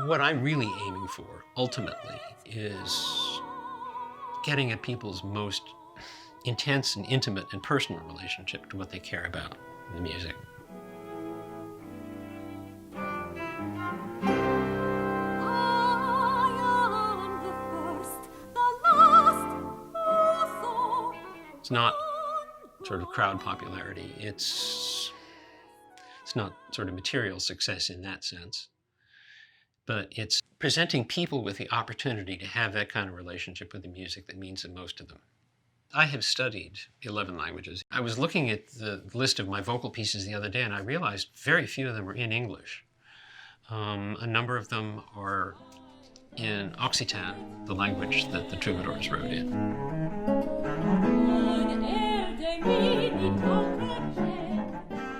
What I'm really aiming for, ultimately, is getting at people's most intense and intimate and personal relationship to what they care about in the music. It's not sort of crowd popularity. It's not sort of material success in that sense. But it's presenting people with the opportunity to have that kind of relationship with the music that means the most to them. I have studied 11 languages. I was looking at the list of my vocal pieces the other day, and I realized very few of them are in English. A number of them are in Occitan, the language that the troubadours wrote in.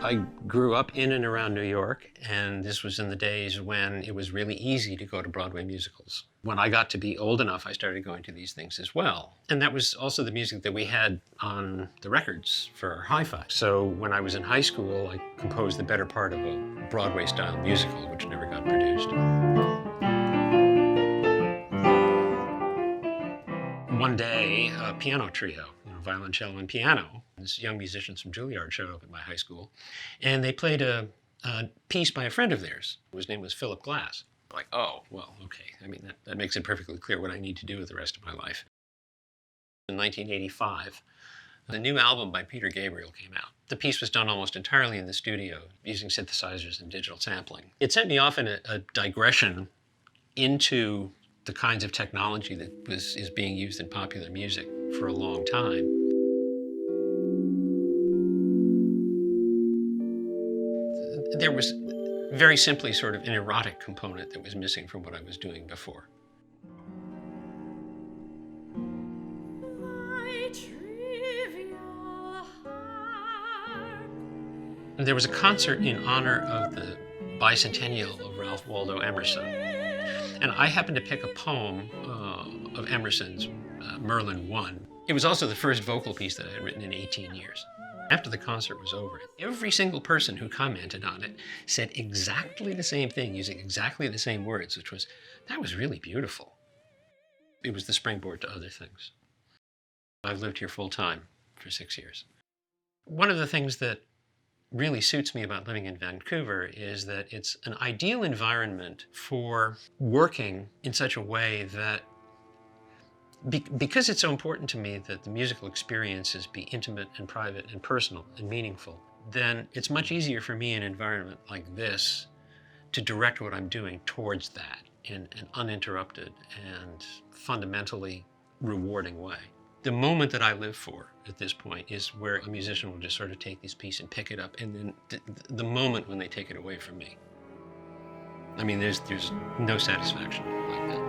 I grew up in and around New York, and this was in the days when it was really easy to go to Broadway musicals. When I got to be old enough, I started going to these things as well. And that was also the music that we had on the records for our hi-fi. So when I was in high school, I composed the better part of a Broadway-style musical, which never got produced. One day, a piano trio, violin, cello, and piano. These young musicians from Juilliard showed up at my high school, and they played a piece by a friend of theirs, whose name was Philip Glass. Like, oh, well, okay. I mean, that makes it perfectly clear what I need to do with the rest of my life. In 1985, the new album by Peter Gabriel came out. The piece was done almost entirely in the studio, using synthesizers and digital sampling. It sent me off in a digression into the kinds of technology that is being used in popular music for a long time. There was very simply sort of an erotic component that was missing from what I was doing before. There was a concert in honor of the bicentennial of Ralph Waldo Emerson. And I happened to pick a poem of Emerson's, Merlin I. It was also the first vocal piece that I had written in 18 years. After the concert was over, every single person who commented on it said exactly the same thing, using exactly the same words, which was, that was really beautiful. It was the springboard to other things. I've lived here full time for 6 years. One of the things that really suits me about living in Vancouver is that it's an ideal environment for working in such a way that, because it's so important to me that the musical experiences be intimate and private and personal and meaningful, then it's much easier for me in an environment like this to direct what I'm doing towards that in an uninterrupted and fundamentally rewarding way. The moment that I live for at this point is where a musician will just sort of take this piece and pick it up, and then the moment when they take it away from me. I mean, there's no satisfaction like that.